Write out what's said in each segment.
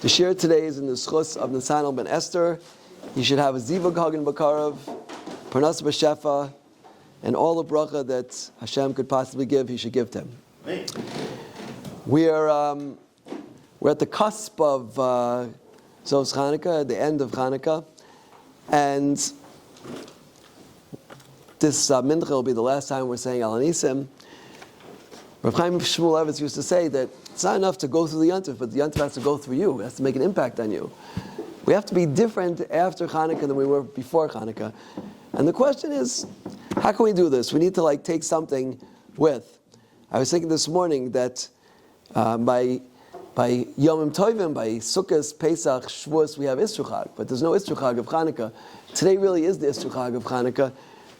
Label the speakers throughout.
Speaker 1: The share today is in the schus of Nathaniel ben Esther. You should have a zivug hagen bakarav, parnas b'shefa, and all the bracha that Hashem could possibly give, He should give to him. We're at the cusp of Zos Chanukah, at the end of Chanukah, and this mincha will be the last time we're saying Al Anisim. Rav Chaim Shmulevitz used to say that it's not enough to go through the Yontif, but the Yontif has to go through you. It has to make an impact on you. We have to be different after Chanukah than we were before Chanukah. And the question is, how can we do this? We need to take something with. I was thinking this morning that by Yomim Tovim, by Sukkot, Pesach, Shavuos, we have Isru Chag, but there's no Isru Chag of Chanukah. Today really is the Isru Chag of Chanukah.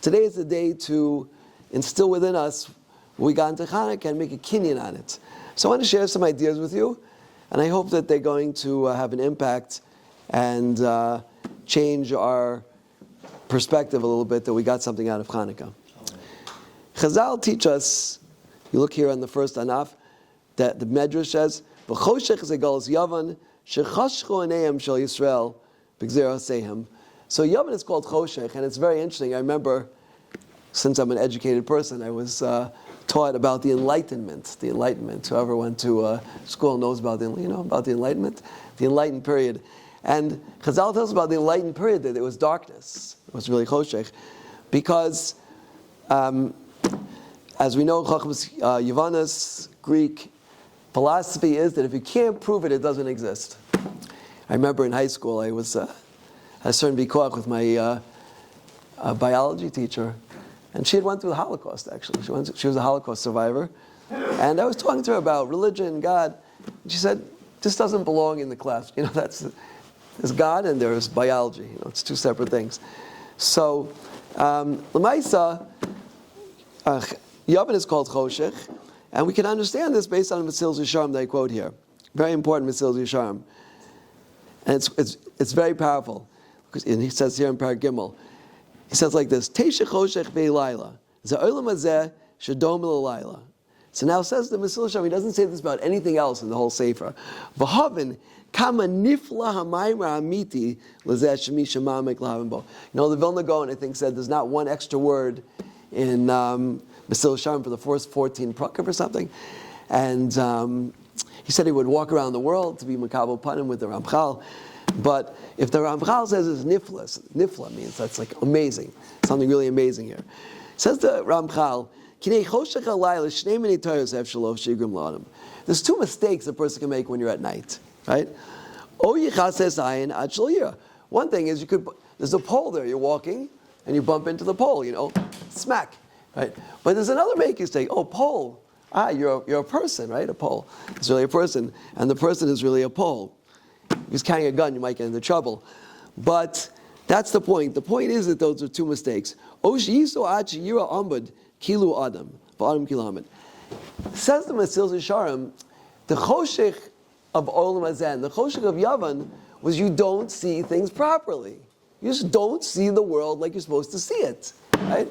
Speaker 1: Today is the day to instill within us what we got into Chanukah and make a kinyan on it. So I want to share some ideas with you, and I hope that they're going to have an impact and change our perspective a little bit, that we got something out of Chanukah. Chazal teach us, you look here on the first anaf, that the Medrash says, "V'choshech zegalos Yavan shechashchu anayim shel Yisrael b'gzera sehem." So Yavan is called Choshech, and it's very interesting. I remember, since I'm an educated person, I was taught about the Enlightenment. The Enlightenment. Whoever went to school knows about the Enlightenment, the enlightened period. And Chazal tells us about the enlightened period that it was darkness. It was really Choshech, because as we know, Chachmas Yavanis, Greek philosophy is that if you can't prove it, it doesn't exist. I remember in high school I was had a certain bikoach with my biology teacher. And she had went through the Holocaust, actually. She was a Holocaust survivor. And I was talking to her about religion, God. And she said, this doesn't belong in the class. There's God and there's biology. It's two separate things. So, L'maisa, Yavin is called Choshech. And we can understand this based on the Mesil Yisharim that I quote here. Very important Mesil Yisharim. And it's very powerful. And he says here in Parag Gimel, he says like this: Teisha choshech ve'layla, za'olam hazeh shadom l'layla. So now says the Mesil Yisharim, he doesn't say this about anything else in the whole Sefer. V'havin kama nifla hamayra amiti l'zeh shemi shemamek l'havin bo. The Vilna Gaon, I think, said there's not one extra word in Mesil Yisharim for the first 14 prakim or something. And he said he would walk around the world to be makabel panim with the Ramchal. But if the Ramchal says it's nifla means that's like amazing, something really amazing here. Says the Ramchal, there's two mistakes a person can make when you're at night, right? One thing is there's a pole there, you're walking, and you bump into the pole, smack, right? But there's another mistake. Pole. You're a person, right? A pole. It's really a person, and the person is really a pole. If he's carrying a gun, you might get into trouble. But that's the point. The point is that those are two mistakes. Says the Mesil Yisharim, the Choshech of Olam Hazeh, the Choshech of Yavan, was you don't see things properly. You just don't see the world like you're supposed to see it. Right?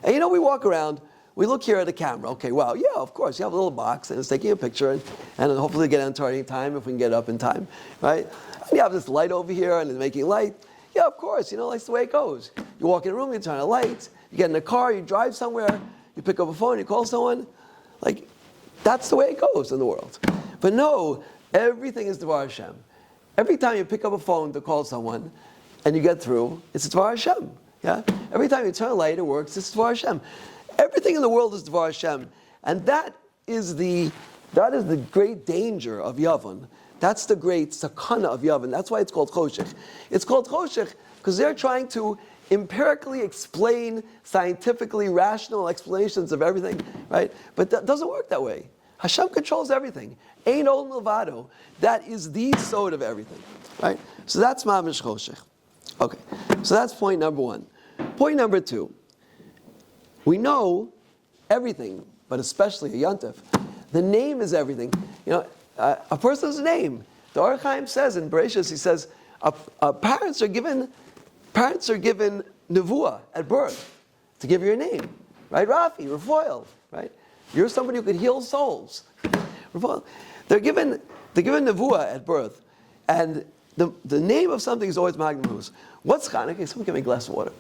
Speaker 1: And we walk around, we look here at a camera. Okay, wow, yeah, of course. You have a little box and it's taking a picture and hopefully get on targeting time if we can get up in time, right? And you have this light over here and it's making light. Yeah, of course, that's the way it goes. You walk in a room, you turn a light, you get in a car, you drive somewhere, you pick up a phone, you call someone. That's the way it goes in the world. But no, everything is Dvar Hashem. Every time you pick up a phone to call someone and you get through, it's Dvar Hashem. Yeah? Every time you turn a light, it works, it's Dvar Hashem. Everything in the world is Dvar Hashem. And that is the great danger of Yavan. That's the great sakana of Yavan. That's why it's called Choshech. It's called Choshech because they're trying to empirically explain, scientifically rational explanations of everything, right? But that doesn't work that way. Hashem controls everything. Ein ol milvado. That is the sod of everything, right? So that's mamish Choshech. Okay, so that's point number one. Point number two. We know everything, but especially a yontif. The name is everything. A person's name. The Orach Chaim says in Bereshis, he says, parents are given nevuah at birth to give your name, right? Rafi, Rafael, right? You're somebody who could heal souls. They're given nevuah at birth, And the name of something is always Magnum. What's Chanukah? Someone give me a glass of water.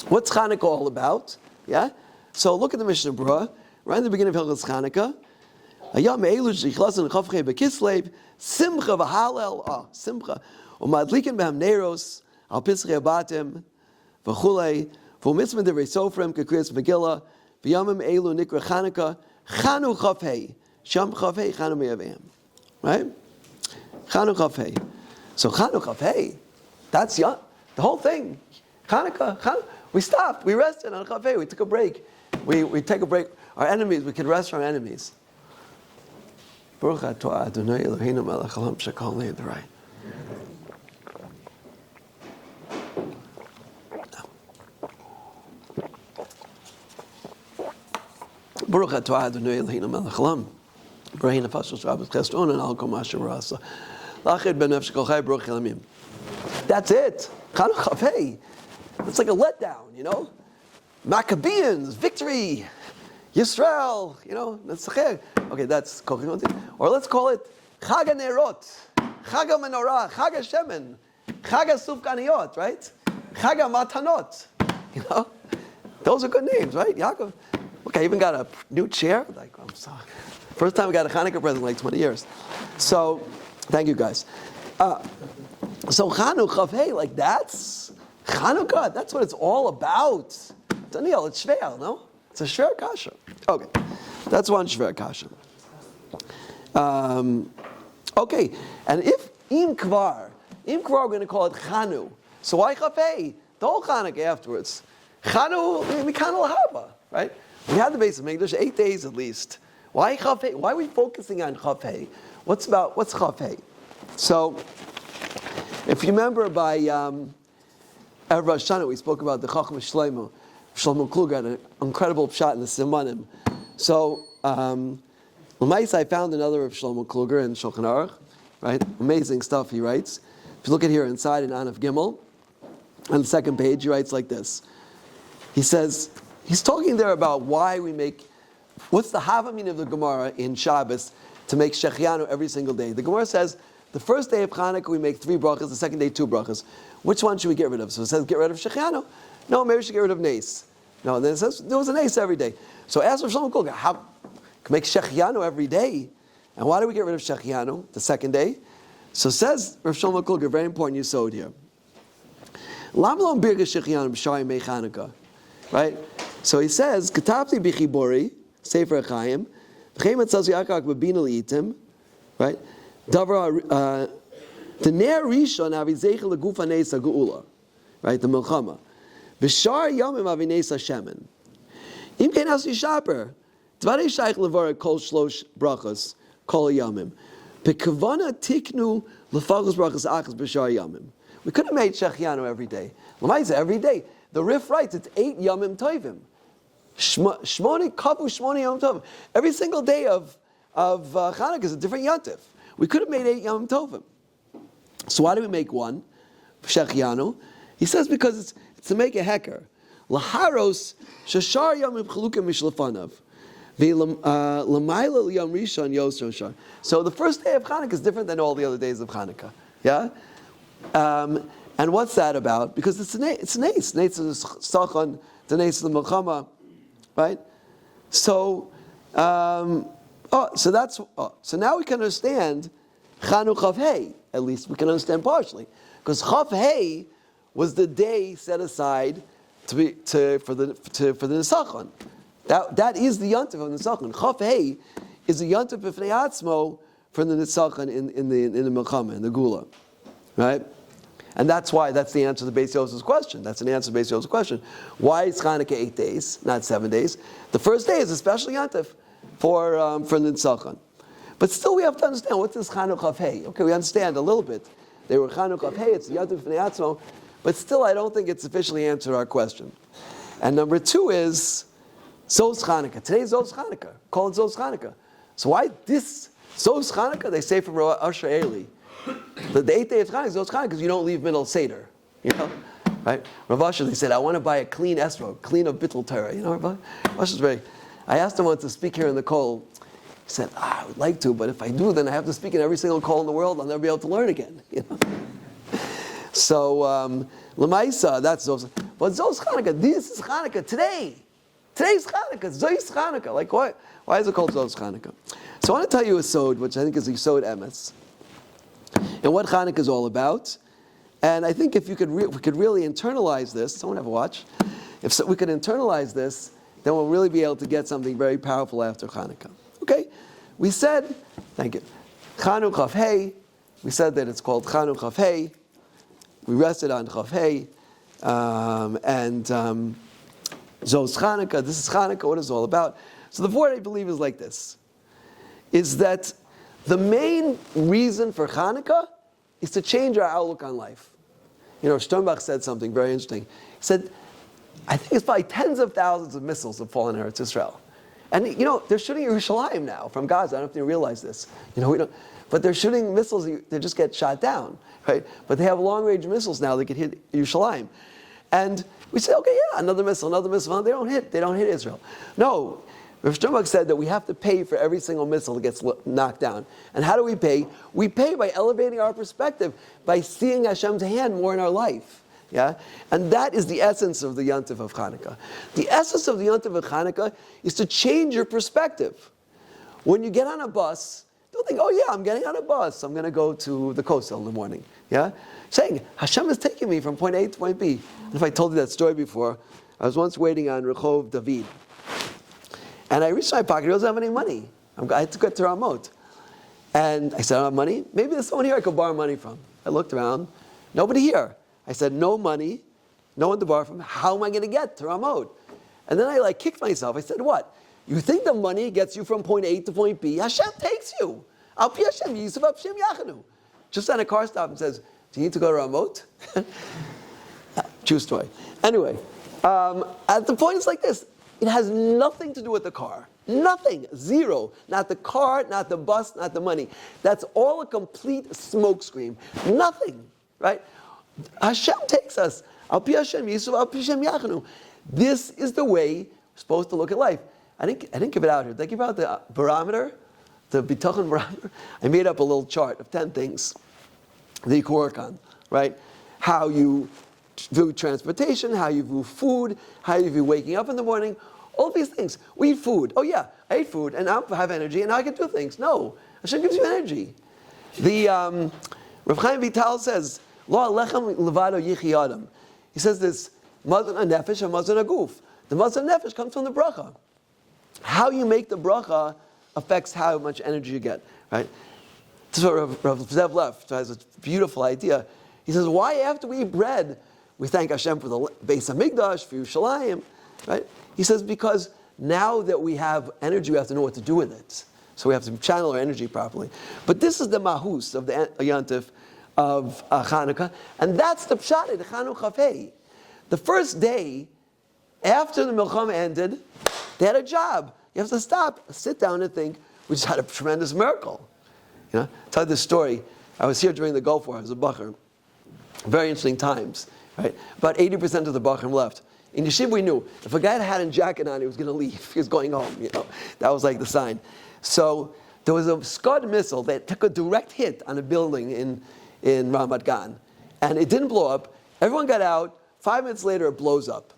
Speaker 1: What's Chanukah all about? Yeah? So look at the Mishnah Berurah, right in the beginning of Hilchos Chanukah. Hayam Eilu Shichlasin Chavchei Bekislev, Simcha v'Halel, Simcha, Umadlikin Behem Neiros, Al Pischei Abatim, V'chulei, V'umitzvah Divrei Sofrim, Kekriyas Megillah, V'yamim Eilu Nikra Chanukah, Chanu Chavhei, Sham Chavhei, Chanu Me'aveim. Right? Chanu Chavhei. So Chanu Chavhei, that's the whole thing. Chanukah, we stopped, we rested on Chavhei, we took a break. We take a break. Our enemies, we can rest our enemies. Baruch atah Adonai Eloheinu melech haolam shekol nederai. Baruch atah Adonai Eloheinu melech haolam. Brahin nefashos Shabbos chesron and al kol masher rasa. Lachid ben nefesh kol chai baruch elamim. That's it. Chanukah Chavhei. It's like a letdown, you know. Maccabeans, victory. Yisrael, you know, that's okay, that's or let's call it Chag HaNerot, Chag HaMenorah, Chag HaShemen, Chag HaSufganiyot, right? Chag HaMatanot, you know, those are good names, right? Yaakov. Look, I even got a new chair. Like, I'm sorry, first time I got a Hanukkah present in like 20 years. So, thank you guys. So Chanukah, hey, like that's Chanukah. That's what it's all about. Daniel, it's shver, no? It's a shver kasha. Okay, that's one shver kasha. Okay, and if im kvar, we're going to call it Chanu. So why Chavhei? The whole Chanukah afterwards. Chanu, Mikan al-Haba, right? We had the base of English 8 days at least. Why Chavhei? Why are we focusing on Chavhei? What's Chavhei? So, if you remember by Erev Rosh Hashanah, we spoke about the Chacham Shlomo. Shlomo Kluger had an incredible pshat in the Simanim. So, L'maisa, I found another of Shlomo Kluger in Shulchan Aruch, right? Amazing stuff he writes. If you look at here inside in Anaf Gimel, on the second page, he writes like this. He says, he's talking there about why we make, what's the Havamin of the Gemara in Shabbos to make Shechianu every single day. The Gemara says, the first day of Chanukah we make 3 brachas, the second day 2 brachas. Which one should we get rid of? So it says get rid of Shechianu. No, maybe we should get rid of Nes. No, and then it says there was a Nes every day. So ask Rav Shlomo Kluger, how can make Shechianu every day? And why do we get rid of Shechianu the second day? So says Rav Shlomo Kluger, very important yesod here. Lam lo birga Shechianu b'shari mei Chanukah. Right? So he says, Katapti b'chibori, Sefer HaChaim, v'chein matzaz yakak b'bina li'itim, right? Davar, the ner rishon avizeicha legufa neis ha'geula, right? The milchama. B'shar yomim avineis ha'shemen. Im kein as yishaper, dvarei shaykh levar kol shlosh brachas, kol yomim. B'kavana tiknu lefachos brachas achas b'shar yomim. We could have made Shechianu every day. L'maisa, every day. The Rif writes, it's 8 Yomim Tovim. Shmoni Kavu Shmoni Yom Tovim. Every single day of Chanukah is a different Yontif. We could have made 8 Yom Tovim. So why do we make one? Shechianu. He says because it's to make a hecker. Laharos Shashar Yomim Chalukim Mishlefanav. L'mayla Yom Rishon Yos Roshar. So the first day of Chanukah is different than all the other days of Chanukah. Yeah? And what's that about? Because it's nes. Nes is sachan, the nes is the milchama, right? So, so now we can understand Chanukah Chavhei. At least we can understand partially, because Chavhei was the day set aside for the nesachon. That is the yontif of the nesachon. Chavhei is the yontif b'fnei atzmo for the nesachon in the milchama, in the gula, right? And that's why, that's the answer to Beis Yosef's question. That's an answer to Beis Yosef's question. Why is Chanukah 8 days, not 7 days? The first day is a special yantif for Nitzachon. But still we have to understand, what's this Chanukah Chavhei? Okay, we understand a little bit. They were Chanukah Chavhei, it's the yantif Fnei Atzmo, but still I don't think it sufficiently answered our question. And number 2 is, Zos Chanukah. Today's Zos Chanukah. Call it Zos Chanukah. So why this Zos Chanukah? They say from Asher Eli. The 8th day of Chanukah is Zos Chanukah because you don't leave middle Seder, you know, right? Rav Asher, they said, I want to buy a clean esrog, clean of Bittul Torah, you know, Rav Asher's very. I asked him once to speak here in the Kol. He said, I would like to, but if I do, then I have to speak in every single call in the world. I'll never be able to learn again. So, Lamaisa, that's Zos. But Zos Chanukah, this is Chanukah today. Today's Chanukah, Zos Chanukah. Like, why is it called Zos Chanukah? So I want to tell you a sod, which I think is a sod emes, and what Chanukah is all about. And I think if we could really internalize this, someone have a watch. If we could internalize this, then we'll really be able to get something very powerful after Chanukah. Okay? We said, thank you, Chanukah Hey. We said that it's called Chanukah Hey. We rested on Chav Hey. Zos Chanukah. This is Chanukah. What is it all about? So the word I believe is like this: is that the main reason for Chanukah is to change our outlook on life. Sternbach said something very interesting. He said, I think it's probably tens of thousands of missiles have fallen in Eretz Israel. And, they're shooting Yerushalayim now from Gaza. I don't know if you realize this. But they're shooting missiles, they just get shot down, right? But they have long-range missiles now that can hit Yerushalayim. And we say, okay, yeah, another missile. They don't hit Israel. No, Rav Sternbach said that we have to pay for every single missile that gets knocked down. And how do we pay? We pay by elevating our perspective, by seeing Hashem's hand more in our life. Yeah? And that is the essence of the Yontif of Chanukah. The essence of the Yontif of Chanukah is to change your perspective. When you get on a bus, don't think, oh yeah, I'm getting on a bus. I'm going to go to the coastal in the morning. Yeah? Saying, Hashem is taking me from point A to point B. And if I told you that story before, I was once waiting on Rehov David. And I reached my pocket, I don't have any money. I had to get to Ramot. And I said, I don't have money? Maybe there's someone here I could borrow money from. I looked around, nobody here. I said, no money, no one to borrow from. How am I going to get to Ramot? And then I kicked myself. I said, what? You think the money gets you from point A to point B? Hashem takes you. Al pi Hashem Yisuf Hashem Yachanu. Just at a car stop and says, do you need to go to Ramot? True story. Anyway, at the point is like this. It has nothing to do with the car. Nothing. Zero. Not the car, not the bus, not the money. That's all a complete smokescreen. Nothing. Right? Hashem takes us. Al pi Hashem Yisuf Al pi Hashem Yachanu. This is the way we're supposed to look at life. I didn't give it out here. Did I give out the barometer? The bitachon barometer? I made up a little chart of 10 things that you can work on. Right? How you view transportation, how you view food, how you view waking up in the morning, all these things. We eat food. Oh yeah, I ate food and now I have energy and now I can do things. No, Hashem gives you energy. The Rav Chaim Vital says, Lo alechem levado yichi adam. He says this, mazon nefesh and mazon aguf. The mazon nefesh comes from the bracha. How you make the bracha affects how much energy you get. Right? This is what Rav Zev Left has a beautiful idea. He says, why after we eat bread, we thank Hashem for the Beis HaMikdash, for Yerushalayim, right? He says, because now that we have energy, we have to know what to do with it. So we have to channel our energy properly. But this is the mahus of the Yontif of Chanukah, and that's the pshat, the Chanukah Hey. The first day, after the Milchama ended, they had a job. You have to stop, sit down and think, we just had a tremendous miracle. Tell you this story. I was here during the Gulf War, I was a bacher. Very interesting times. Right? About 80% of the Bachrim left. In Yeshiva, we knew if a guy had a hat and jacket on, he was going to leave. He was going home. That was like the sign. So there was a Scud missile that took a direct hit on a building in Ramat Gan, and it didn't blow up. Everyone got out. 5 minutes later, it blows up.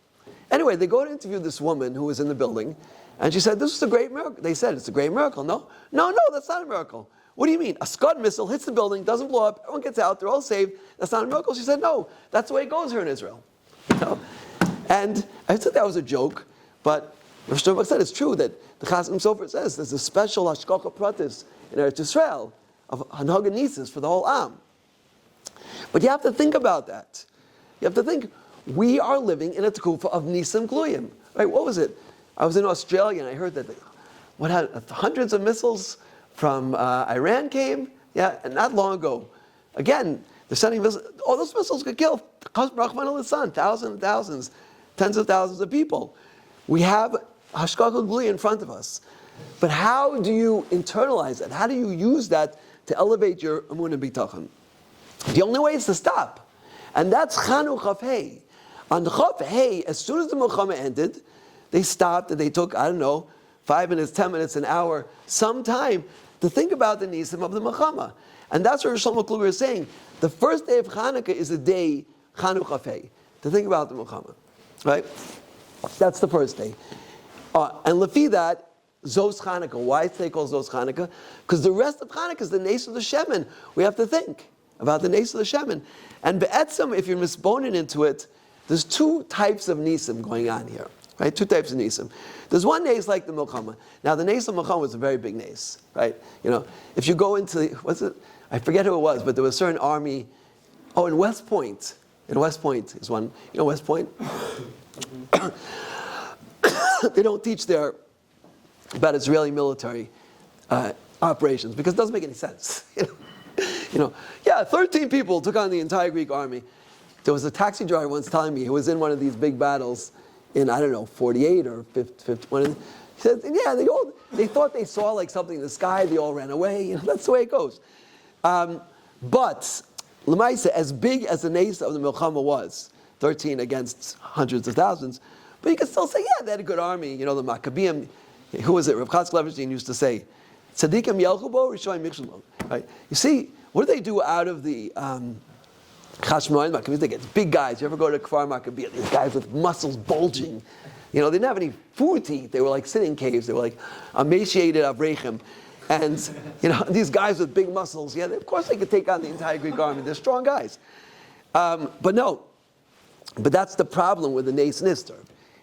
Speaker 1: Anyway, they go to interview this woman who was in the building, and she said, "This is a great miracle." They said, "It's a great miracle." No, that's not a miracle. What do you mean? A Scud missile hits the building, doesn't blow up, everyone gets out, they're all saved. That's not a miracle. She said, no, that's the way it goes here in Israel. And I thought that was a joke, but Rav Sternbach said it's true that the Chasam Sofer says there's a special hashgacha pratis in Eretz Yisrael of Hanhaga Nisis for the whole Am. But you have to think about that. You have to think, we are living in a tekufa of Nisim Gluyim. Right? What was it? I was in Australia and I heard that hundreds of missiles from Iran came, and not long ago. Again, they're sending missiles. All those missiles could kill thousands and thousands, tens of thousands of people. We have Hashgacha Glui in front of us. But how do you internalize that? How do you use that to elevate your Amun and Bitachon? The only way is to stop. And that's Chanukah Hey. On the Chav Hey, as soon as the Milchama ended, they stopped and they took, 5 minutes, 10 minutes, an hour, some time to think about the nisim of the Mechama. And that's what Shlomo Kluger is saying. The first day of Chanukah is a day, Chanukah Fei, to think about the Mechama. Right? That's the first day. And lefi that, Zos Chanukah. Why is today called Zos Chanukah? Because the rest of Chanukah is the Nes of the Shemin. We have to think about the Nes of the Shemin. And Be'etzim, if you're misboning into it, there's two types of Nisim going on here. Right? Two types of Nisim. There's one Nes like the Milchama. Now the Nes of Milchama was a very big Nes. Right? You know, if you go into, what's it? I forget who it was, but there was a certain army. Oh, in West Point. In West Point is one. You know West Point? They don't teach there about Israeli military operations because it doesn't make any sense. You know, yeah, 13 people took on the entire Greek army. There was a taxi driver once telling me who was in one of these big battles in, I don't know, 48 or 51. He said, yeah, they thought they saw like something in the sky. They all ran away. You know, that's the way it goes. But Lemaisa, as big as the Nes of the Milchama was, 13 against hundreds of thousands, but you can still say, yeah, they had a good army. You know, the Maccabean, who was it? Rav Chatzkel Levenstein used to say, Tzadikim Yelchubo, Rishonim Mikshubo. Right? You see, what do they do out of the Chashmonaim Maccabees? They get big guys. You ever go to Kfar Maccabees? These guys with muscles bulging. You know, they didn't have any food to eat. They were like sitting caves. They were like emaciated Avreichim. And, you know, these guys with big muscles, yeah, of course they could take on the entire Greek army. They're strong guys. But that's the problem with the Nes Nister,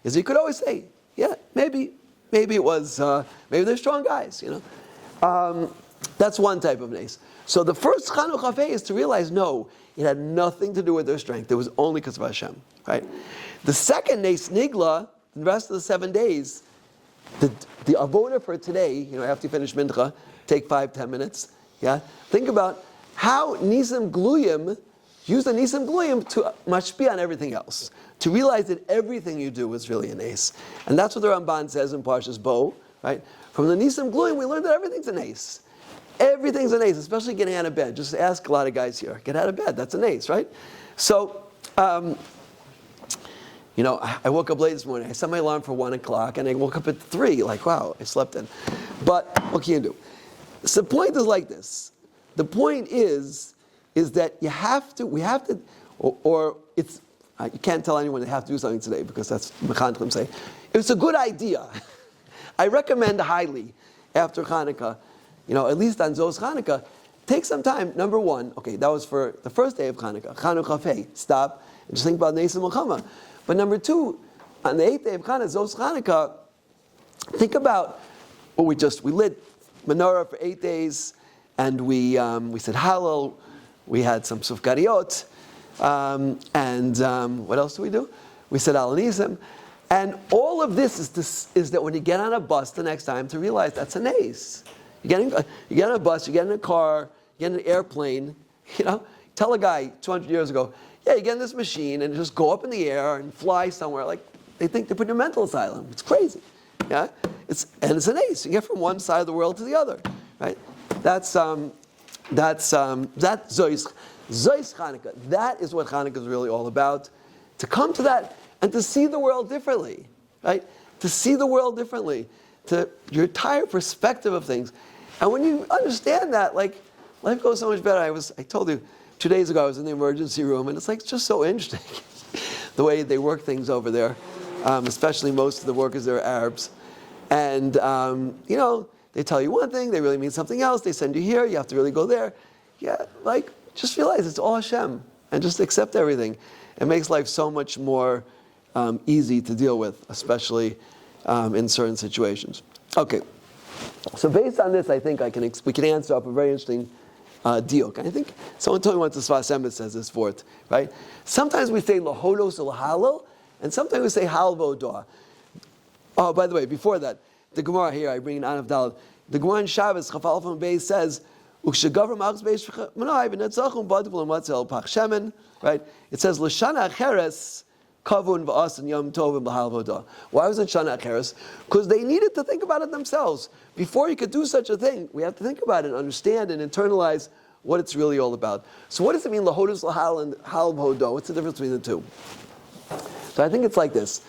Speaker 1: is you could always say, yeah, maybe it was, maybe they're strong guys, you know. That's one type of Nes. So the first Chanukah Fei is to realize, no, it had nothing to do with their strength. It was only because of Hashem, right? The second Nes Nigla, the rest of the 7 days, the avoda for today, you know, after you finish Mincha, take 5-10 minutes, yeah? Think about how Nisim Gluyim, use the Nisim Gluyim to mashpi on everything else. To realize that everything you do is really an ace. And that's what the Ramban says in Parshas Bo, right? From the Nisim Gluyim, we learned that everything's an ace. Everything's an ace, especially getting out of bed. Just ask a lot of guys here. Get out of bed, that's an ace, right? So, you know, I woke up late this morning. I set my alarm for 1 o'clock, and I woke up at 3. Like, wow, I slept in. But what can you do? So the point is like this. The point is that we have to, or it's, you can't tell anyone they have to do something today because that's Mechanchim say. It's a good idea. I recommend highly after Chanukah, you know, at least on Zos Chanukah, take some time. Number one, okay, that was for the first day of Chanukah. Chanukah Fei, stop and just think about Nes Milchama. But number two, on the 8th day of Chanukah, Zos Chanukah, think about what we lit menorah for 8 days, and we said Hallel, we had some sufgariyot, and what else do we do? We said Alanism, and all of this is that when you get on a bus the next time to realize that's an ace. You get on a bus, you get in a car, you get in an airplane, you know, tell a guy 200 years ago, yeah, you get in this machine and just go up in the air and fly somewhere. Like, they think they put you in a mental asylum. It's crazy. Yeah? It's an ace. You get from one side of the world to the other. Right? That's Zois Chanukah. That is what Chanukah is really all about. To come to that and to see the world differently. Right? To see the world differently. To your entire perspective of things. And when you understand that, like, life goes so much better. I told you 2 days ago I was in the emergency room, and it's like, it's just so interesting the way they work things over there, especially most of the workers there are Arabs. And, you know, they tell you one thing, they really mean something else, they send you here, you have to really go there. Yeah, like, just realize it's all Hashem, and just accept everything. It makes life so much more easy to deal with, especially in certain situations. Okay, so based on this, I think we can answer up a very interesting deal. I think someone told me once the Sfas Emes says this for it, right? Sometimes we say lahodos or lahalal, and sometimes we say halvodah. Oh, by the way, before that, the Gemara here, I bring in Anav Daled. The Gemara in Shabbos, Chafal from Beis says, "Ukshegavar ma'achs beis v'nai v'netzachum b'adav l'matzel pach shemen." Right? It says l'shana acheres kavun v'asan yom tovim l'halvodah. Why was it shana acheres? Because they needed to think about it themselves. Before you could do such a thing, we have to think about it, understand and internalize what it's really all about. So what does it mean, lahodus lahal and halvodah? What's the difference between the two? So I think it's like this.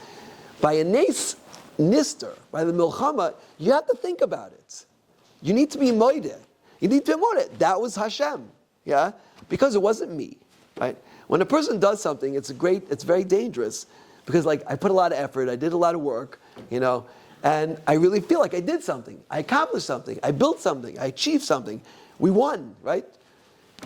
Speaker 1: By a nes nister, by the milchama, you have to think about it. You need to be moideh. You need to be moideh. That was Hashem, yeah? Because it wasn't me, right? When a person does something, it's very dangerous, because like I put a lot of effort, I did a lot of work, and I really feel like I did something. I accomplished something. I built something. I achieved something. We won, right?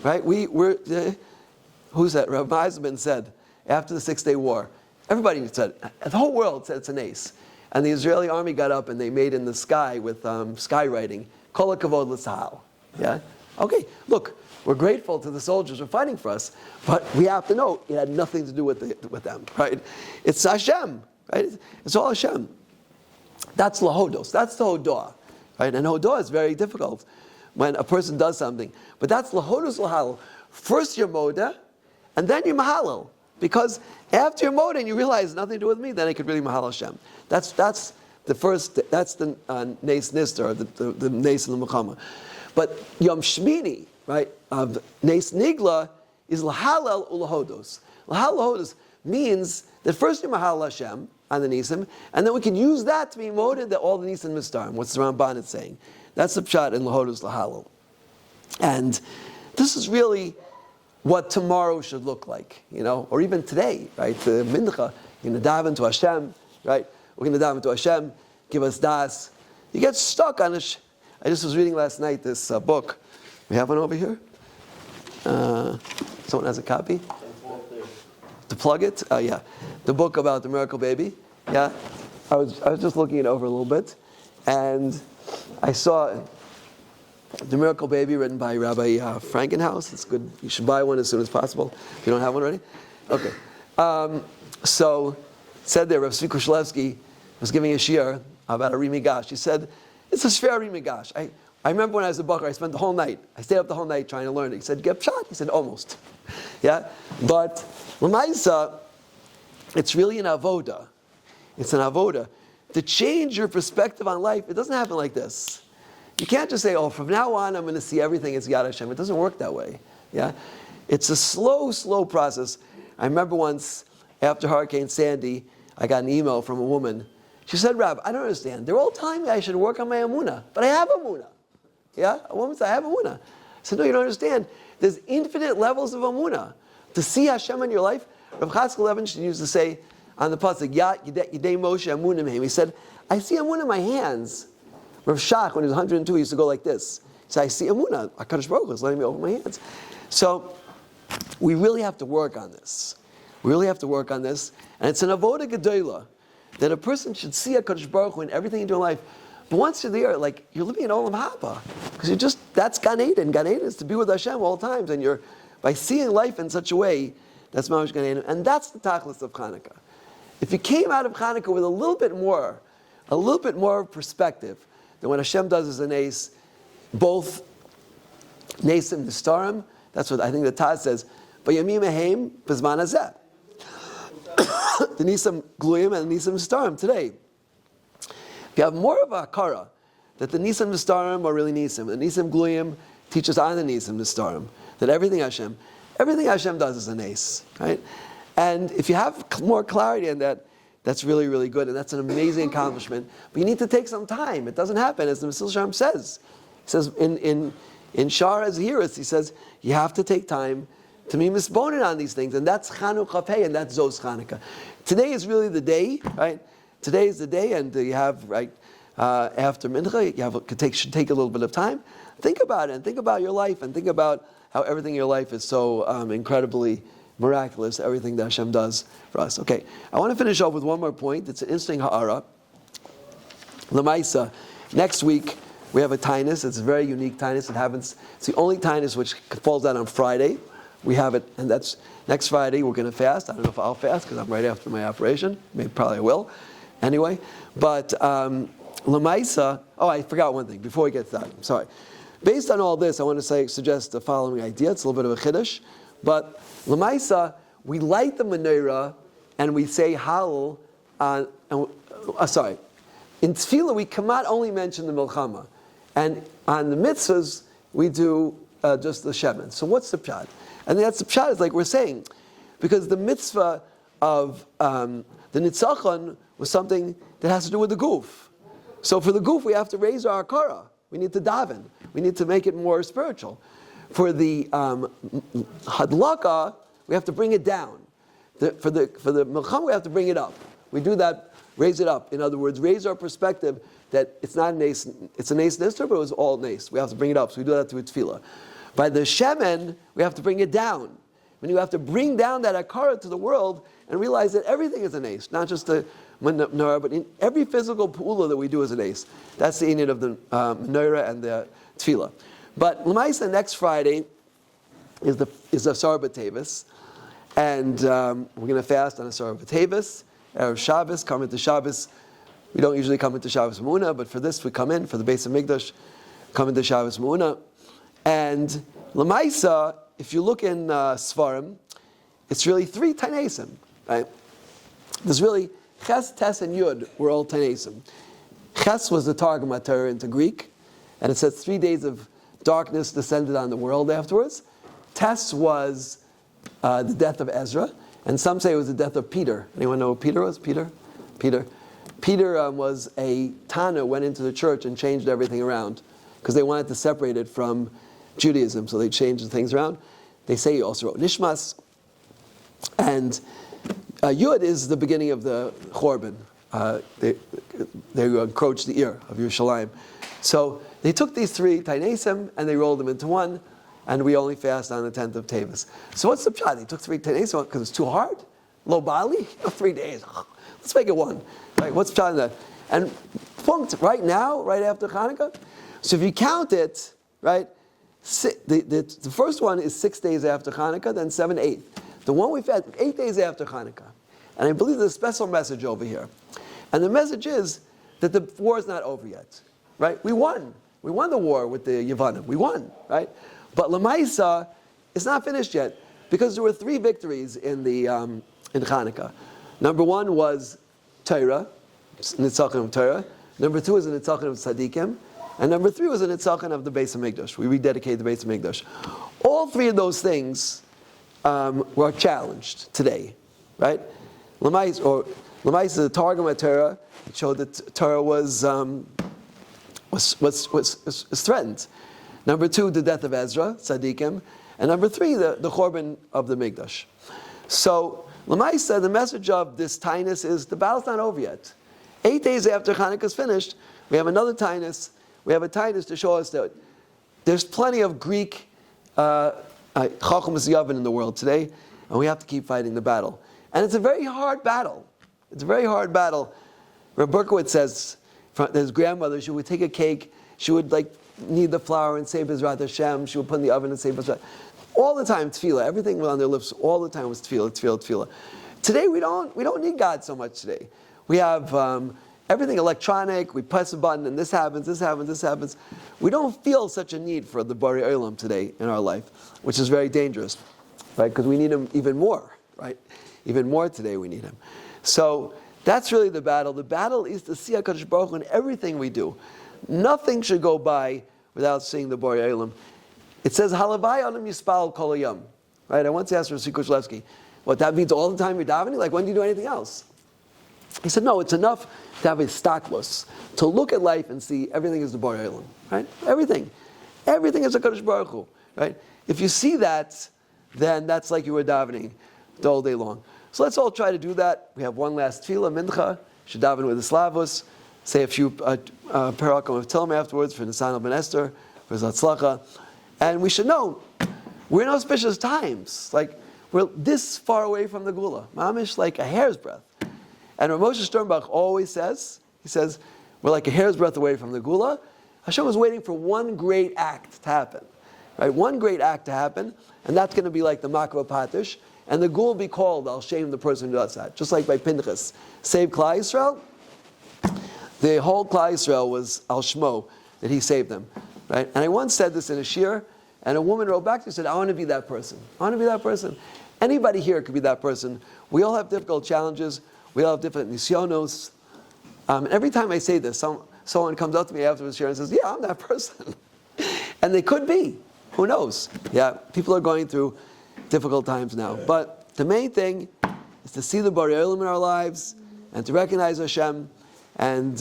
Speaker 1: Right? Who's that? Rav Meisman said, after the 6-Day War, everybody said, the whole world said it's an ace. And the Israeli army got up and they made in the sky with skywriting, Kol HaKavod L'Tzahal. Yeah? Okay, look, we're grateful to the soldiers who are fighting for us, but we have to know it had nothing to do with them, right? It's Hashem, right? It's all Hashem. That's lahodos. That's the hodah, right? And hodah is very difficult when a person does something. But that's lahodos lahal. First you're moda, and then you're mahalal. Because after you're moda and you realize nothing to do with me, then I could really mahal Hashem. That's the first. That's the nes nister, the nes and the mechama. But Yom Shmini, right, of nes nigla is lahalal ulahodos. Lahal lahodos means that first you mahal Hashem on the nisim, and then we can use that to be moted that all the nisim mistarim. What's the Ramban is saying? That's the pshat in lahodos lahalal. And this is really what tomorrow should look like, or even today, right? The mincha, you're going to daven to Hashem, right? We're going to daven to Hashem, give us das. You get stuck on it. I just was reading last night this book. We have one over here. Someone has a copy? To plug it? Yeah. The book about the miracle baby. Yeah. I was just looking it over a little bit, and I saw The Miracle Baby, written by Rabbi Frankenhaus. It's good. You should buy one as soon as possible if you don't have one already. Okay. So, said there, Rav Tzvi Kushlevsky was giving a shiur about a rimigash. He said, it's a shver rimigash. I remember when I was a bacher, I spent the whole night. I stayed up the whole night trying to learn it. He said, get pshat? He said, almost. Yeah? But, l'maisa, it's really an avoda. It's an avoda. To change your perspective on life, it doesn't happen like this. You can't just say, oh, from now on I'm going to see everything as Yad Hashem. It doesn't work that way. Yeah? It's a slow, slow process. I remember once, after Hurricane Sandy, I got an email from a woman. She said, Rab, I don't understand. They're all telling me I should work on my emunah, but I have emunah. Yeah? A woman said, I have emunah. I said, no, you don't understand. There's infinite levels of emunah. To see Hashem in your life, Rav Chatzkel Levinstein used to say on the pasuk, Yidei Moshe emunah mehem. He said, I see emunah in my hands. Rav Shach, when he was 102, he used to go like this. He said, I see emunah. HaKadosh Baruch Hu is letting me open my hands. So, we really have to work on this. We really have to work on this. And it's an avoda gedola, that a person should see HaKadosh Baruch Hu in everything you do in life. But once you're there, like, you're living in Olam Haba. Because that's Gan Eden. Gan Eden is to be with Hashem all times. And by seeing life in such a way, that's Mamash Gan Eden. And that's the tachlis of Chanukah. If you came out of Chanukah with a little bit more perspective, than what Hashem does as an ace, both Nesim Nistarim, that's what I think the Taz says, Vayamim Ehem B'zman Hazeh. The Nisim Gluyim and the Nisim Nistarim today. If you have more of a Hakara, that the Nisim Nistarim are really Nisim, the Nisim Gluyim teach us on the Nisim Nistarim, that everything Hashem does is an ace, right? And if you have more clarity in that, that's really, really good, and that's an amazing accomplishment. But you need to take some time. It doesn't happen, as the Mesil Sharm says. He says in Shar Azhiris, he says, you have to take time to be misbonen on these things, and that's Chanukah Pei, and that's Zos Chanukah. Today is really the day, right? Today is the day, and you have, right, after Mincha, should take a little bit of time. Think about it, and think about your life, and think about how everything in your life is so incredibly miraculous, everything that Hashem does for us. Okay, I want to finish off with one more point. It's an interesting ha'ara. Lamaisa, next week we have a tainus. It's a very unique tainus. It's the only tainus which falls out on Friday. We have it, and that's next Friday. We're going to fast. I don't know if I'll fast because I'm right after my operation. Maybe probably I will. Anyway, but Lamaisa. Oh, I forgot one thing before we get to that. I'm sorry. Based on all this, I want to suggest the following idea. It's a little bit of a chiddush, but Lamaisa, we light the menorah and we say Hallel on. In Tefillah we cannot only mention the Milchama, and on the mitzvahs we do just the Shemen. So what's the pshat? And that's the pshat is like we're saying, because the mitzvah of the Nitzachon was something that has to do with the goof. So for the goof, we have to raise our akara. We need to daven. We need to make it more spiritual. For the hadlaka, we have to bring it down. For the milchama, we have to bring it up. We do that, raise it up. In other words, raise our perspective that it's not a nace, it's a nace nister, but it was all nace. We have to bring it up. So we do that through tefillah. By the shemen, we have to bring it down. When you have to bring down that akara to the world and realize that everything is a nace, not just the menorah, but in every physical pula that we do is a nace. That's the inyan of the menorah and the tefillah. But l'maisa, next Friday is Asar B'Tevis, and we're going to fast on Asar B'Tevis, Erev Shabbos, come into Shabbos. We don't usually come into Shabbos Muna, but for this we come in, for the base of Mikdash, come into Shabbos Muna. And l'maisa, if you look in Svarim, it's really 3 Tainesim, right? There's really Ches, Tes, and Yud were all Tainesim. Ches was the Targum HaTorah into Greek, and it says 3 days of darkness descended on the world afterwards. Tes was the death of Ezra, and some say it was the death of Peter. Anyone know who Peter was? Peter was a Tana, went into the church and changed everything around because they wanted to separate it from Judaism, so they changed the things around. They say he also wrote Nishmas, and Yud is the beginning of the Chorban. They encroached the ear of Yerushalayim. So they took these 3 Tainesim and they rolled them into one, and we only fast on the 10th of Tevis. So what's the pshat? They took 3 Tainesim because it's too hard? Lo bali? 3 days. Let's make it one. Right? What's the pshat in that? And punked right now, right after Chanukah. So if you count it, right, the first one is 6 days after Chanukah, then 7, 8. The one we've had 8 days after Chanukah. And I believe there's a special message over here. And the message is that the war is not over yet. Right? We won. We won the war with the Yevanim. We won. Right? But Lamaisa is not finished yet because there were 3 victories in Chanukah. Number 1 was Torah, Nitzachon of Torah. Number 2 was the Nitzachon of Tzadikim. And number 3 was the Nitzachon of the Beis HaMikdash. We rededicated the Beis HaMikdash. All 3 of those things were challenged today, right? Lamais, the Targum HaTorah, showed that Torah was threatened. Number 2, the death of Ezra, Tzadikim. And number 3, the Chorban of the Mikdash. So, Lamaisa, the message of this Tainus is the battle's not over yet. 8 days after Chanukah is finished, we have another Tainus. We have a Tainus to show us that there's plenty of Greek Chachmas Yavin in the world today, and we have to keep fighting the battle. And it's a very hard battle. It's a very hard battle. Reb Berkowitz says that his grandmother, she would take a cake, she would knead the flour and say Bezrat Hashem, she would put in the oven and say Bezrat. All the time, tefillah. Everything on their lips all the time was tefillah, tefillah, tefillah. Today we don't need God so much today. We have everything electronic, we press a button and this happens, this happens, this happens. We don't feel such a need for the Bari Olam today in our life, which is very dangerous, right? Because we need him even more, right? Even more today we need him. So that's really the battle. The battle is to see HaKadosh Baruch Hu in everything we do. Nothing should go by without seeing the Bari Olam. It says, Halavai Adam Yispal Kol Hayom. Right? I once asked Rashi Kushlevsky, what, that means all the time you're davening? Like, when do you do anything else? He said, no, it's enough to have a staklos, to look at life and see everything is the Bari Olam. Right? Everything. Everything is the HaKadosh Baruch Hu. Right? If you see that, then that's like you were davening the whole day long. So let's all try to do that. We have one last tefillah, mincha, should daven with the Slavos, say a few parakom of Tilma afterwards for Nisan ben Esther, for Zatzlacha. And we should know, we're in auspicious times. Like, we're this far away from the Gula. Mamish, like a hair's breadth. And Rav Moshe Sternbach always says, he says, we're like a hair's breadth away from the Gula. Hashem was waiting for one great act to happen. Right? One great act to happen, and that's going to be like the Makva Patish. And the Gula will be called, I'll shame the person who does that. Just like by Pinchas. Saved Klal Yisrael. The whole Klal Yisrael was Al Shmo, that he saved them. Right? And I once said this in a shir, and a woman wrote back to me and said, I want to be that person. I want to be that person. Anybody here could be that person. We all have difficult challenges. We all have different nisyonos. And every time I say this, someone comes up to me after the shir and says, yeah, I'm that person. And they could be. Who knows? Yeah, people are going through difficult times now. But the main thing is to see the Bari Olam in our lives and to recognize Hashem. And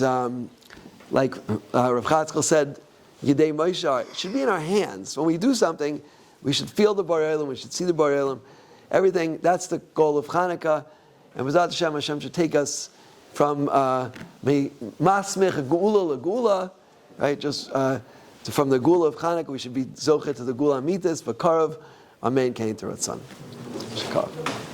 Speaker 1: like Rav Chatzkel said, Yidei Moshe, it should be in our hands. When we do something, we should feel the Borei Olam, we should see the Borei Olam. Everything, that's the goal of Chanukah. And without Hashem should take us from Masmich Geula LaGeula, right? Just from the Geula of Chanukah, we should be Zocheh to the Geula Amitis, Vakarav, Amen, Kain Teratzon. Shakar.